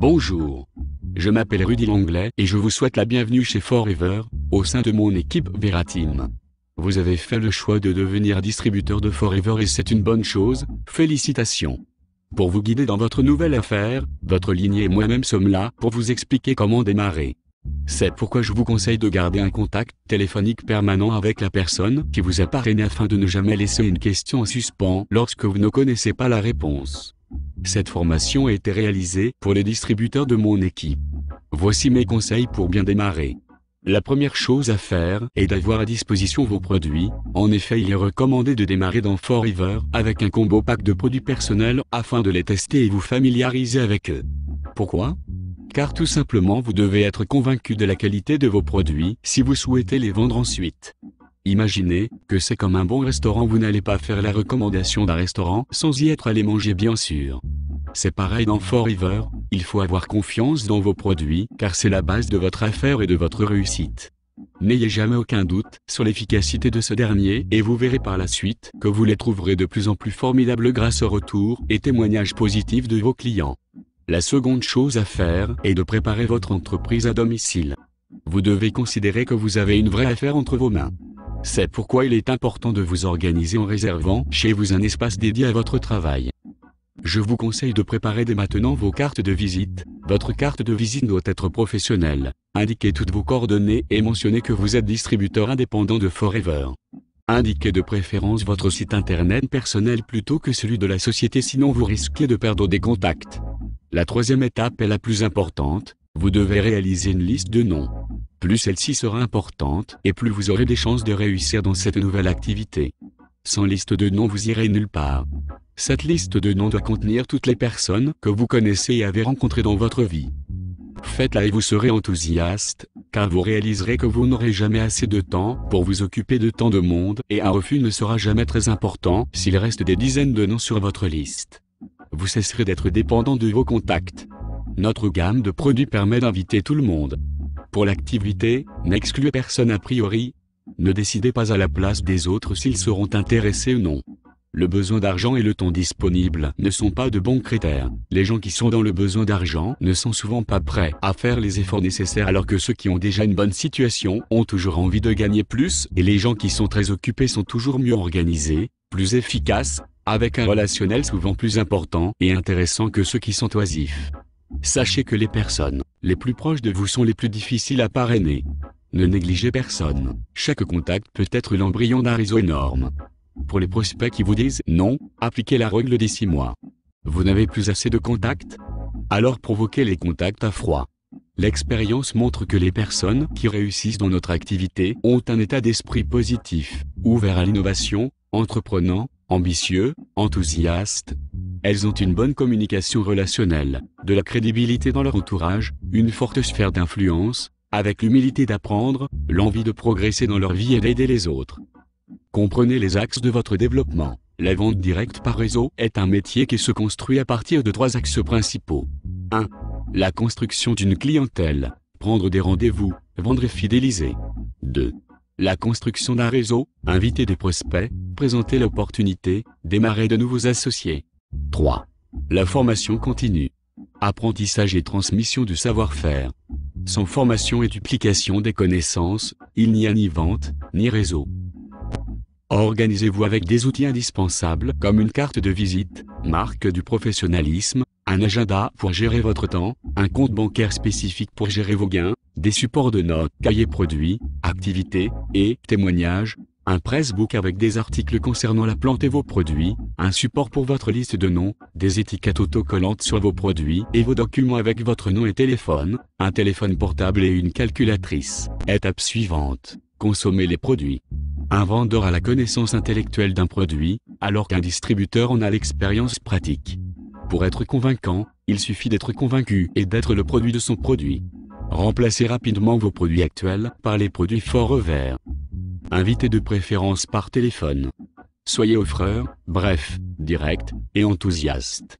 Bonjour. Je m'appelle Rudy Langlais et je vous souhaite la bienvenue chez Forever, au sein de mon équipe Verateam. Vous avez fait le choix de devenir distributeur de Forever et c'est une bonne chose, félicitations. Pour vous guider dans votre nouvelle affaire, votre lignée et moi-même sommes là pour vous expliquer comment démarrer. C'est pourquoi je vous conseille de garder un contact téléphonique permanent avec la personne qui vous a parrainé afin de ne jamais laisser une question en suspens lorsque vous ne connaissez pas la réponse. Cette formation a été réalisée pour les distributeurs de mon équipe. Voici mes conseils pour bien démarrer. La première chose à faire est d'avoir à disposition vos produits. En effet, il est recommandé de démarrer dans Forever avec un combo pack de produits personnels afin de les tester et vous familiariser avec eux. Pourquoi ? Car tout simplement vous devez être convaincu de la qualité de vos produits si vous souhaitez les vendre ensuite. Imaginez que c'est comme un bon restaurant, vous n'allez pas faire la recommandation d'un restaurant sans y être allé manger bien sûr. C'est pareil dans Forever, il faut avoir confiance dans vos produits car c'est la base de votre affaire et de votre réussite. N'ayez jamais aucun doute sur l'efficacité de ce dernier et vous verrez par la suite que vous les trouverez de plus en plus formidables grâce aux retours et témoignages positifs de vos clients. La seconde chose à faire est de préparer votre entreprise à domicile. Vous devez considérer que vous avez une vraie affaire entre vos mains. C'est pourquoi il est important de vous organiser en réservant chez vous un espace dédié à votre travail. Je vous conseille de préparer dès maintenant vos cartes de visite. Votre carte de visite doit être professionnelle. Indiquez toutes vos coordonnées et mentionnez que vous êtes distributeur indépendant de Forever. Indiquez de préférence votre site internet personnel plutôt que celui de la société, sinon vous risquez de perdre des contacts. La troisième étape est la plus importante, vous devez réaliser une liste de noms. Plus celle-ci sera importante, et plus vous aurez des chances de réussir dans cette nouvelle activité. Sans liste de noms vous irez nulle part. Cette liste de noms doit contenir toutes les personnes que vous connaissez et avez rencontrées dans votre vie. Faites-la et vous serez enthousiaste, car vous réaliserez que vous n'aurez jamais assez de temps pour vous occuper de tant de monde et un refus ne sera jamais très important s'il reste des dizaines de noms sur votre liste. Vous cesserez d'être dépendant de vos contacts. Notre gamme de produits permet d'inviter tout le monde. Pour l'activité, n'excluez personne a priori. Ne décidez pas à la place des autres s'ils seront intéressés ou non. Le besoin d'argent et le temps disponible ne sont pas de bons critères. Les gens qui sont dans le besoin d'argent ne sont souvent pas prêts à faire les efforts nécessaires alors que ceux qui ont déjà une bonne situation ont toujours envie de gagner plus et les gens qui sont très occupés sont toujours mieux organisés, plus efficaces, avec un relationnel souvent plus important et intéressant que ceux qui sont oisifs. Sachez que les personnes les plus proches de vous sont les plus difficiles à parrainer. Ne négligez personne. Chaque contact peut être l'embryon d'un réseau énorme. Pour les prospects qui vous disent non, appliquez la règle des 6 mois. Vous n'avez plus assez de contacts ? Alors provoquez les contacts à froid. L'expérience montre que les personnes qui réussissent dans notre activité ont un état d'esprit positif, ouvert à l'innovation, entreprenant, ambitieux, enthousiaste. Elles ont une bonne communication relationnelle, de la crédibilité dans leur entourage, une forte sphère d'influence, avec l'humilité d'apprendre, l'envie de progresser dans leur vie et d'aider les autres. Comprenez les axes de votre développement. La vente directe par réseau est un métier qui se construit à partir de 3 axes principaux. 1. La construction d'une clientèle, prendre des rendez-vous, vendre et fidéliser. 2. La construction d'un réseau, inviter des prospects, présenter l'opportunité, démarrer de nouveaux associés. 3. La formation continue. Apprentissage et transmission du savoir-faire. Sans formation et duplication des connaissances, il n'y a ni vente, ni réseau. Organisez-vous avec des outils indispensables comme une carte de visite, marque du professionnalisme, un agenda pour gérer votre temps, un compte bancaire spécifique pour gérer vos gains, des supports de notes, cahiers produits, activités et témoignages, un pressbook avec des articles concernant la plante et vos produits, un support pour votre liste de noms, des étiquettes autocollantes sur vos produits et vos documents avec votre nom et téléphone, un téléphone portable et une calculatrice. Étape suivante. Consommer les produits. Un vendeur a la connaissance intellectuelle d'un produit, alors qu'un distributeur en a l'expérience pratique. Pour être convaincant, il suffit d'être convaincu et d'être le produit de son produit. Remplacez rapidement vos produits actuels par les produits Forever. Invitez de préférence par téléphone. Soyez offreur, bref, direct et enthousiaste.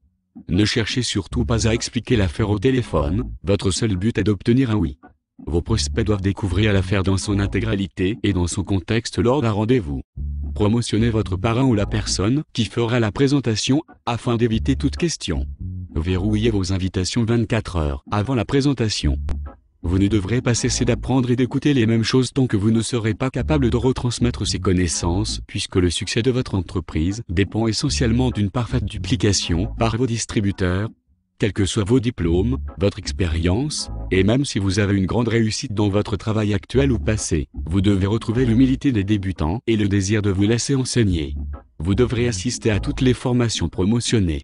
Ne cherchez surtout pas à expliquer l'affaire au téléphone, votre seul but est d'obtenir un oui. Vos prospects doivent découvrir l'affaire dans son intégralité et dans son contexte lors d'un rendez-vous. Promotionnez votre parrain ou la personne qui fera la présentation afin d'éviter toute question. Verrouillez vos invitations 24 heures avant la présentation. Vous ne devrez pas cesser d'apprendre et d'écouter les mêmes choses tant que vous ne serez pas capable de retransmettre ces connaissances, puisque le succès de votre entreprise dépend essentiellement d'une parfaite duplication par vos distributeurs. Quels que soient vos diplômes, votre expérience, et même si vous avez une grande réussite dans votre travail actuel ou passé, vous devez retrouver l'humilité des débutants et le désir de vous laisser enseigner. Vous devrez assister à toutes les formations promotionnées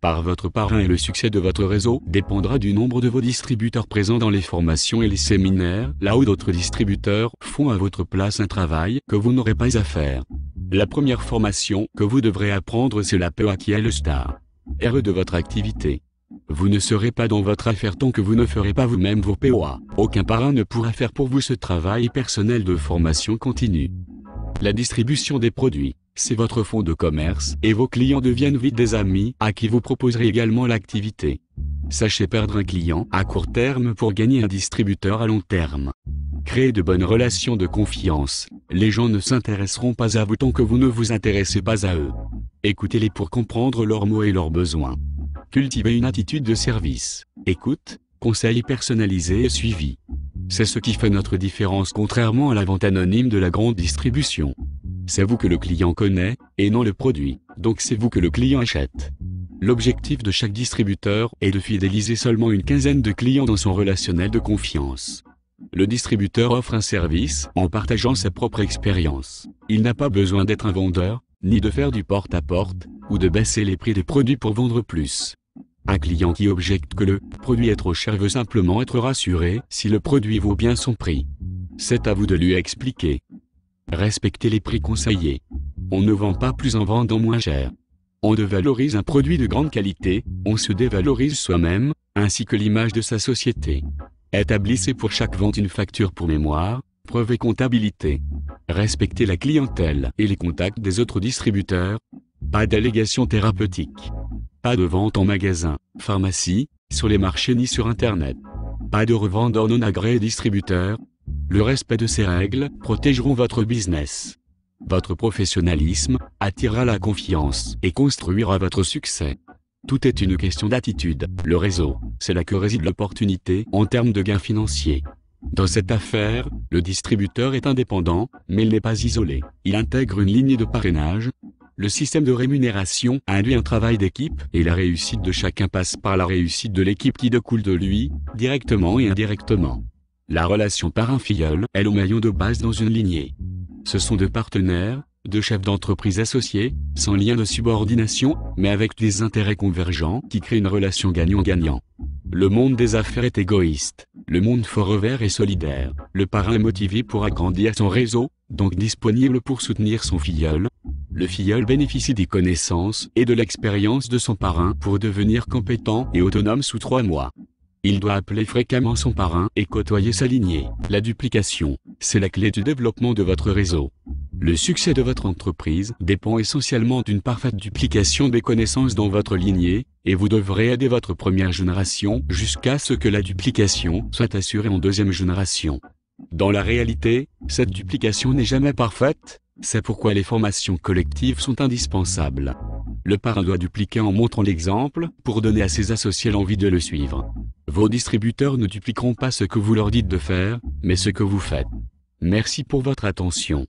par votre parrain et le succès de votre réseau dépendra du nombre de vos distributeurs présents dans les formations et les séminaires, là où d'autres distributeurs font à votre place un travail que vous n'aurez pas à faire. La première formation que vous devrez apprendre, c'est la POA qui est le star RE de votre activité. Vous ne serez pas dans votre affaire tant que vous ne ferez pas vous-même vos POA. Aucun parrain ne pourra faire pour vous ce travail personnel de formation continue. La distribution des produits, c'est votre fonds de commerce et vos clients deviennent vite des amis à qui vous proposerez également l'activité. Sachez perdre un client à court terme pour gagner un distributeur à long terme. Créez de bonnes relations de confiance. Les gens ne s'intéresseront pas à vous tant que vous ne vous intéressez pas à eux. Écoutez-les pour comprendre leurs mots et leurs besoins. Cultivez une attitude de service. Écoute, conseil personnalisé et suivi. C'est ce qui fait notre différence contrairement à la vente anonyme de la grande distribution. C'est vous que le client connaît, et non le produit, donc c'est vous que le client achète. L'objectif de chaque distributeur est de fidéliser seulement une quinzaine de clients dans son relationnel de confiance. Le distributeur offre un service en partageant sa propre expérience. Il n'a pas besoin d'être un vendeur, ni de faire du porte-à-porte, ou de baisser les prix des produits pour vendre plus. Un client qui objecte que le produit est trop cher veut simplement être rassuré si le produit vaut bien son prix. C'est à vous de lui expliquer. Respectez les prix conseillés. On ne vend pas plus en vendant moins cher. On dévalorise un produit de grande qualité, on se dévalorise soi-même, ainsi que l'image de sa société. Établissez pour chaque vente une facture pour mémoire, preuve et comptabilité. Respectez la clientèle et les contacts des autres distributeurs. Pas d'allégations thérapeutiques. Pas de vente en magasin, pharmacie, sur les marchés ni sur Internet. Pas de revendeurs non agréés distributeurs. Le respect de ces règles protégeront votre business. Votre professionnalisme attirera la confiance et construira votre succès. Tout est une question d'attitude. Le réseau, c'est là que réside l'opportunité en termes de gains financiers. Dans cette affaire, le distributeur est indépendant, mais il n'est pas isolé. Il intègre une ligne de parrainage. Le système de rémunération induit un travail d'équipe et la réussite de chacun passe par la réussite de l'équipe qui découle de lui, directement et indirectement. La relation parrain-filleul est le maillon de base dans une lignée. Ce sont deux partenaires, deux chefs d'entreprise associés, sans lien de subordination, mais avec des intérêts convergents qui créent une relation gagnant-gagnant. Le monde des affaires est égoïste. Le monde Forever est solidaire. Le parrain est motivé pour agrandir son réseau, donc disponible pour soutenir son filleul. Le filleul bénéficie des connaissances et de l'expérience de son parrain pour devenir compétent et autonome sous 3 mois. Il doit appeler fréquemment son parrain et côtoyer sa lignée. La duplication, c'est la clé du développement de votre réseau. Le succès de votre entreprise dépend essentiellement d'une parfaite duplication des connaissances dans votre lignée, et vous devrez aider votre première génération jusqu'à ce que la duplication soit assurée en deuxième génération. Dans la réalité, cette duplication n'est jamais parfaite, c'est pourquoi les formations collectives sont indispensables. Le parrain doit dupliquer en montrant l'exemple pour donner à ses associés l'envie de le suivre. Vos distributeurs ne dupliqueront pas ce que vous leur dites de faire, mais ce que vous faites. Merci pour votre attention.